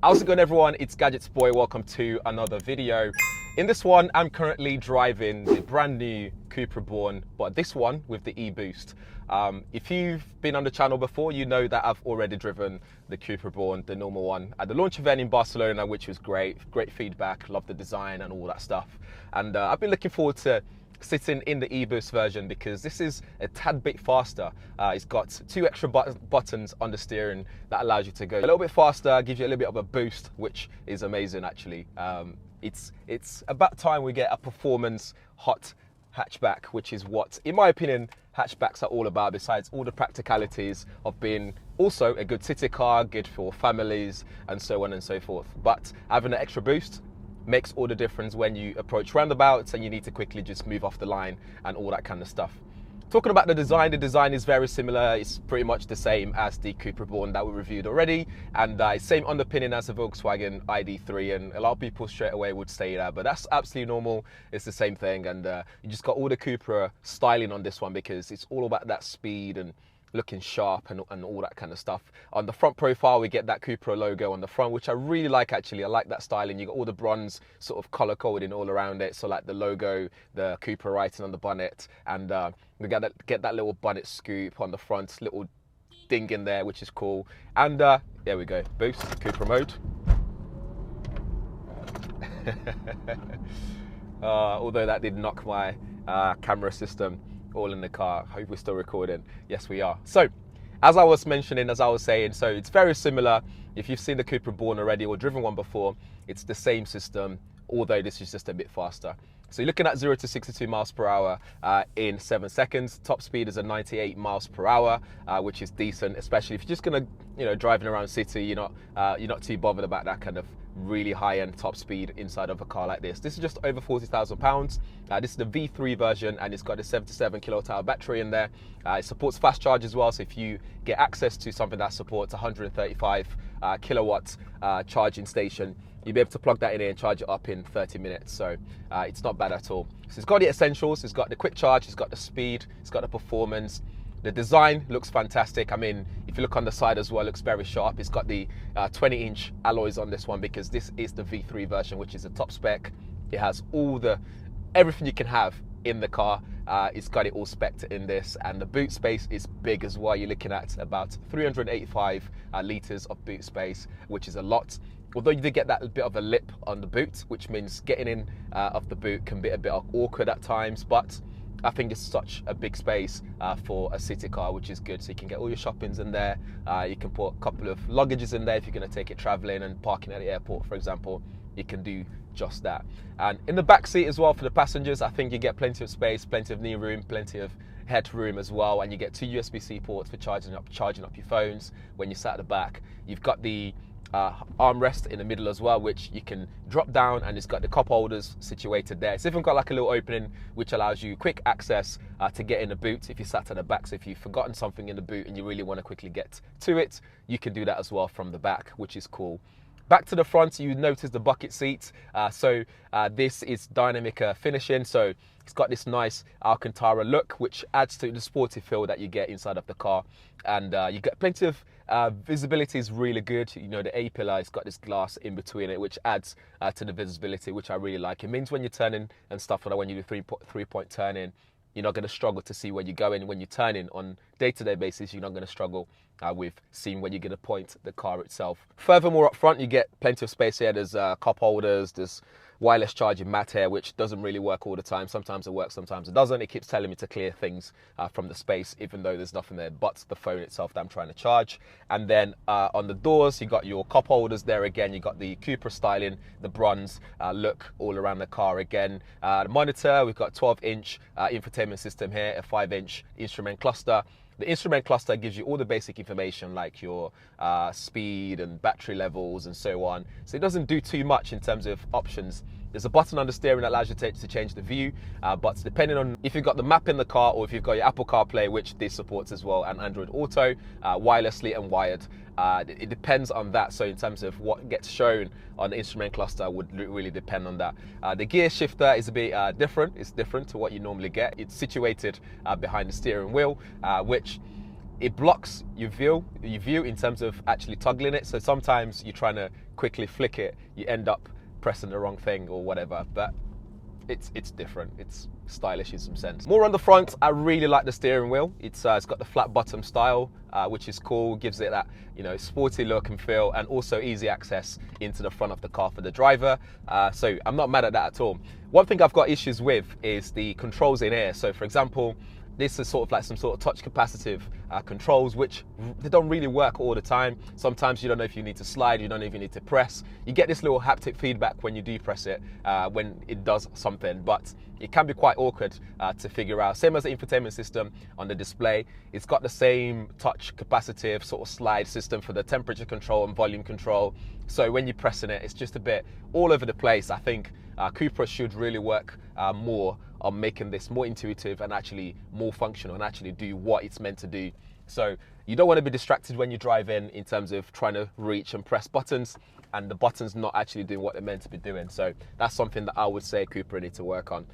How's it going, everyone? It's GadgetsBoy. Welcome to another video. In this one, I'm currently driving the brand new CUPRA Born, but this one with the e-boost. If you've been on the channel before, you know that I've already driven the CUPRA Born, the normal one, at the launch event in Barcelona, which was great feedback, loved the design and all that stuff. And I've been looking forward to sitting in the e-boost version because this is a tad bit faster. It's got two extra buttons on the steering that allows you to go a little bit faster, gives you a little bit of a boost, which is amazing actually. It's about time we get a performance hot hatchback, which is what, in my opinion, hatchbacks are all about, besides all the practicalities of being also a good city car, good for families and so on and so forth. But having an extra boost makes all the difference when you approach roundabouts and you need to quickly just move off the line and all that kind of stuff. Talking about the design is very similar. It's pretty much the same as the CUPRA Born that we reviewed already, and same underpinning as the Volkswagen ID3, and a lot of people straight away would say that, but that's absolutely normal. It's the same thing, and you just got all the CUPRA styling on this one because it's all about that speed and looking sharp and all that kind of stuff. On the front profile, we get that CUPRA logo on the front, which I really like actually. I like that styling. You got all the bronze sort of color coding all around it. So like the logo, the CUPRA writing on the bonnet, and we get that little bonnet scoop on the front, little ding in there, which is cool. And there we go, boost, CUPRA mode. Although that did knock my camera system all in the car. Hope we're still recording. Yes, we are. So as I was mentioning, as I was saying, so it's very similar. If you've seen the CUPRA Born already or driven one before, it's the same system, although this is just a bit faster. So you're looking at 0 to 62 miles per hour in 7 seconds. Top speed is at 98 miles per hour, which is decent, especially if you're just gonna, driving around city. You're not too bothered about that kind of really high-end top speed inside of a car like this. This is just over £40,000. This is the V3 version, and it's got a 77 kilowatt-hour battery in there. It supports fast charge as well, so if you get access to something that supports 135 kilowatt charging station, you'll be able to plug that in here and charge it up in 30 minutes. So it's not bad at all. So it's got the essentials. It's got the quick charge, it's got the speed, it's got the performance. The design looks fantastic. I mean, if you look on the side as well, it looks very sharp. It's got the 20-inch alloys on this one because this is the V3 version, which is a top spec. It has everything you can have in the car. It's got it all spec'd in this, and the boot space is big as well. You're looking at about 385 litres of boot space, which is a lot. Although you did get that bit of a lip on the boot, which means getting in of the boot can be a bit awkward at times, but I think it's such a big space for a city car, which is good. So you can get all your shoppings in there. You can put a couple of luggages in there if you're going to take it traveling and parking at the airport, for example. You can do just that. And in the back seat as well for the passengers, I think you get plenty of space, plenty of knee room, plenty of headroom as well, and you get two USB-C ports for charging up your phones when you sat at the back. You've got the armrest in the middle as well, which you can drop down, and it's got the cup holders situated there. It's even got like a little opening which allows you quick access to get in the boot if you sat at the back. So if you've forgotten something in the boot and you really want to quickly get to it, you can do that as well from the back, which is cool. Back to the front, you notice the bucket seat. This is dynamic finishing, so it's got this nice Alcantara look, which adds to the sporty feel that you get inside of the car. And you get plenty of visibility is really good. The A-pillar, it's got this glass in between it, which adds to the visibility, which I really like. It means when you're turning and stuff, like when you do three-point turning, you're not going to struggle to see where you're going. When you're turning on day-to-day basis, you're not going to struggle with seeing when you're going to point the car itself. Furthermore, up front, you get plenty of space here. There's cup holders, there's wireless charging mat here, which doesn't really work all the time. Sometimes it works, sometimes it doesn't. It keeps telling me to clear things from the space, even though there's nothing there but the phone itself that I'm trying to charge. And then on the doors, you got your cup holders there again. You got the CUPRA styling, the bronze look all around the car again. The monitor, we've got 12-inch infotainment system here, a 5-inch instrument cluster. The instrument cluster gives you all the basic information like your speed and battery levels and so on. So it doesn't do too much in terms of options. There's a button on the steering that allows you to change the view, but depending on if you've got the map in the car or if you've got your Apple CarPlay, which this supports as well, and Android Auto, wirelessly and wired, it depends on that. So in terms of what gets shown on the instrument cluster would really depend on that. The gear shifter is a bit different. It's different to what you normally get. It's situated behind the steering wheel, which it blocks your view in terms of actually toggling it. So sometimes you're trying to quickly flick it, you end up pressing the wrong thing or whatever. But it's different. It's stylish in some sense. More on the front, I really like the steering wheel. It's got the flat bottom style, which is cool. Gives it that, you know, sporty look and feel, and also easy access into the front of the car for the driver. So I'm not mad at that at all. One thing I've got issues with is the controls in here. So for example, this is sort of like some sort of touch capacitive controls, which they don't really work all the time. Sometimes you don't know if you need to slide, you don't know if you need to press. You get this little haptic feedback when you do press it, when it does something, but it can be quite awkward to figure out. Same as the infotainment system on the display. It's got the same touch capacitive sort of slide system for the temperature control and volume control. So when you're pressing it, it's just a bit all over the place. I think CUPRA should really work more on making this more intuitive and actually more functional and actually do what it's meant to do. So you don't want to be distracted when you drive in terms of trying to reach and press buttons and the buttons not actually doing what they're meant to be doing. So that's something that I would say CUPRA need to work on.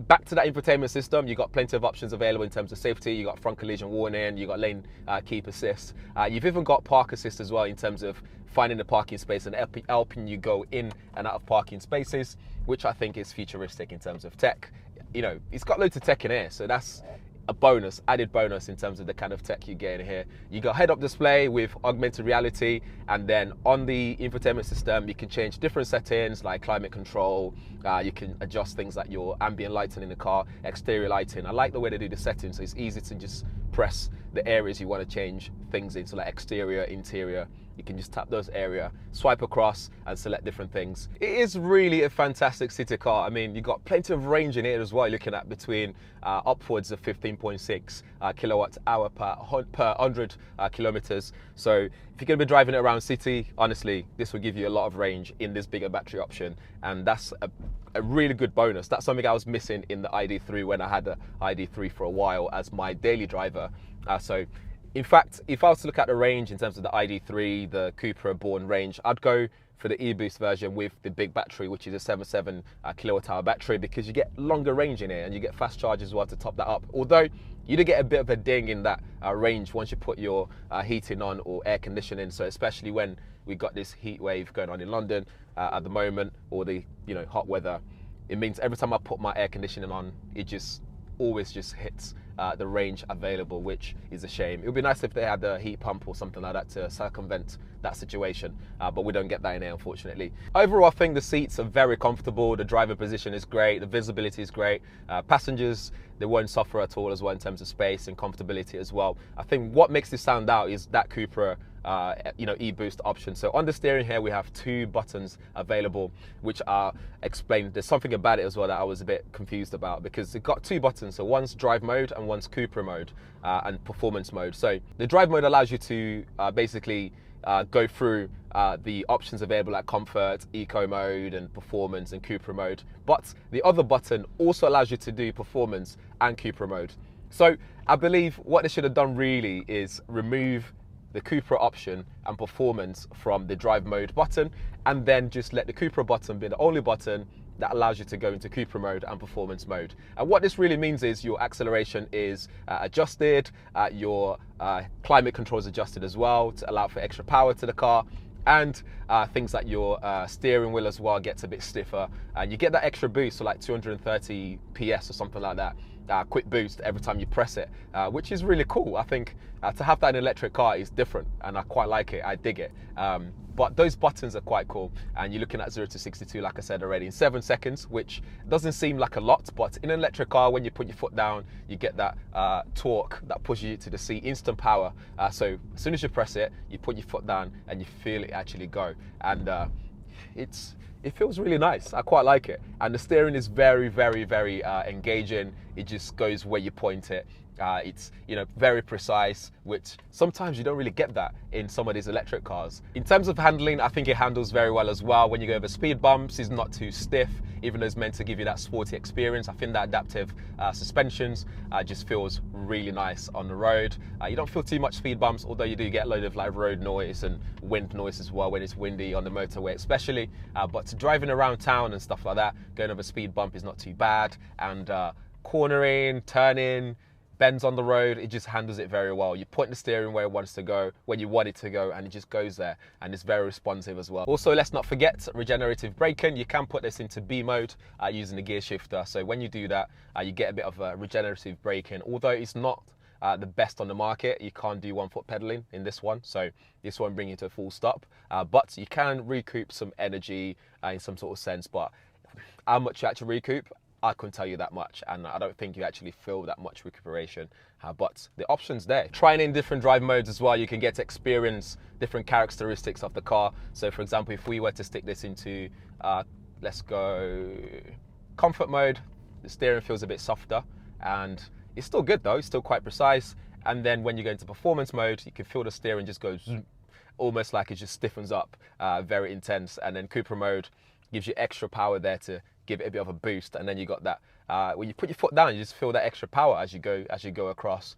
Back to that infotainment system, you've got plenty of options available in terms of safety. You've got front collision warning, you've got lane keep assist. You've even got park assist as well in terms of finding the parking space and helping you go in and out of parking spaces, which I think is futuristic in terms of tech. You know, it's got loads of tech in here, so that's a bonus, added bonus in terms of the kind of tech you get in here. You got head-up display with augmented reality, and then on the infotainment system, you can change different settings like climate control. You can adjust things like your ambient lighting in the car, exterior lighting. I like the way they do the settings, so it's easy to just press the areas you want to change things into, like exterior, interior. You can just tap those areas, swipe across and select different things. It is really a fantastic city car. I mean, you've got plenty of range in here as well, looking at between upwards of 15.6 kilowatt hour per 100 kilometers. So if you're going to be driving it around city, honestly, this will give you a lot of range in this bigger battery option. And that's a really good bonus. That's something I was missing in the ID3 when I had the ID3 for a while as my daily driver. So in fact, if I was to look at the range in terms of the ID3, the CUPRA Born range, I'd go for the e-boost version with the big battery, which is a 77 kilowatt hour battery, because you get longer range in it and you get fast charge as well to top that up. Although you do get a bit of a ding in that range once you put your heating on or air conditioning. So especially when we got this heat wave going on in London at the moment, or the hot weather, it means every time I put my air conditioning on, it just always just hits the range available, which is a shame. It would be nice if they had a heat pump or something like that to circumvent that situation, but we don't get that in here, unfortunately. Overall, I think the seats are very comfortable. The driver position is great. The visibility is great. Passengers, they won't suffer at all as well in terms of space and comfortability as well. I think what makes this stand out is that CUPRA e-boost option. So on the steering here, we have two buttons available, which are explained. There's something about it as well that I was a bit confused about, because it got two buttons. So one's drive mode and one's CUPRA mode and performance mode. So the drive mode allows you to basically go through the options available like comfort, eco mode and performance and CUPRA mode. But the other button also allows you to do performance and CUPRA mode. So I believe what they should have done really is remove the CUPRA option and performance from the drive mode button, and then just let the CUPRA button be the only button that allows you to go into CUPRA mode and performance mode. And what this really means is your acceleration is adjusted, your climate control is adjusted as well to allow for extra power to the car, and things like your steering wheel as well gets a bit stiffer, and you get that extra boost, so like 230 PS or something like that. Quick boost every time you press it, which is really cool. I think to have that in an electric car is different, and I quite like it. I dig it. But those buttons are quite cool, and you're looking at 0 to 62, like I said already, in 7 seconds, which doesn't seem like a lot, but in an electric car, when you put your foot down, you get that torque that pushes you to the seat, instant power. So as soon as you press it, you put your foot down and you feel it actually go, and it feels really nice. I quite like it. And the steering is very, very, very engaging. It just goes where you point it. It's very precise, which sometimes you don't really get that in some of these electric cars. In terms of handling, I think it handles very well as well. When you go over speed bumps, it's not too stiff, even though it's meant to give you that sporty experience. I think that adaptive suspensions just feels really nice on the road. You don't feel too much speed bumps, although you do get a load of like road noise and wind noise as well when it's windy on the motorway especially. But driving around town and stuff like that, going over speed bump is not too bad. And cornering, turning, bends on the road, it just handles it very well. You point the steering where it wants to go, when you want it to go, and it just goes there, and it's very responsive as well. Also, let's not forget regenerative braking. You can put this into B mode using the gear shifter. So when you do that, you get a bit of regenerative braking. Although it's not the best on the market, you can't do 1 foot pedaling in this one, so this won't bring you to a full stop, but you can recoup some energy in some sort of sense. But how much you actually recoup, I couldn't tell you that much, and I don't think you actually feel that much recuperation, but the option's there. Trying in different drive modes as well, you can get to experience different characteristics of the car. So for example, if we were to stick this into, let's go comfort mode, the steering feels a bit softer, and it's still good though, it's still quite precise. And then when you go into performance mode, you can feel the steering just go zoom, almost like it just stiffens up, very intense. And then CUPRA mode gives you extra power there to give it a bit of a boost. And then you got that, when you put your foot down, you just feel that extra power as you go across,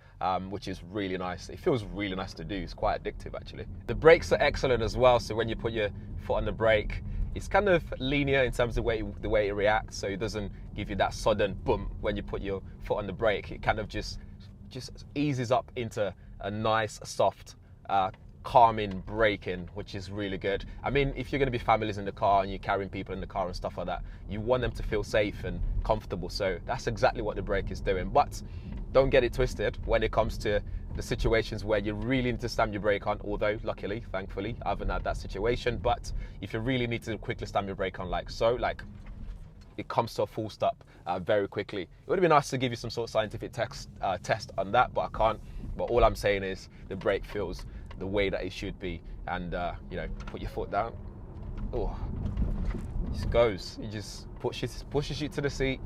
which is really nice. It feels really nice to do. It's quite addictive actually. The brakes are excellent as well. So when you put your foot on the brake, it's kind of linear in terms of the way it reacts. So it doesn't give you that sudden boom when you put your foot on the brake. It kind of just eases up into a nice, soft, calming braking, which is really good. I mean, if you're going to be families in the car and you're carrying people in the car and stuff like that, you want them to feel safe and comfortable. So that's exactly what the brake is doing. But don't get it twisted when it comes to the situations where you really need to slam your brake on, although luckily, thankfully, I haven't had that situation. But if you really need to quickly slam your brake on like so, like it comes to a full stop very quickly. It would have been nice to give you some sort of scientific test on that, but I can't. But all I'm saying is the brake feels the way that it should be. And you know, put your foot down. Oh, it just goes. It just pushes you to the seat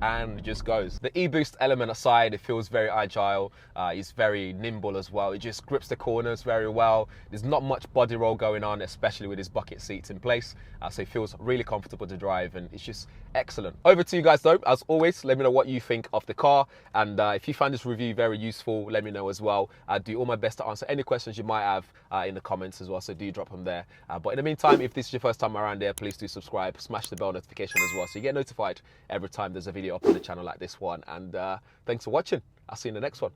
and just goes. The e-boost element aside, it feels very agile. It's very nimble as well. It just grips the corners very well. There's not much body roll going on, especially with his bucket seats in place. So it feels really comfortable to drive, and it's just excellent. Over to you guys though. As always, let me know what you think of the car, and if you find this review very useful, let me know as well. I do all my best to answer any questions you might have in the comments as well, so do drop them there. But in the meantime, if this is your first time around here, please do subscribe, smash the bell notification as well, so you get notified every time there's a video up on the channel like this one. And thanks for watching. I'll see you in the next one.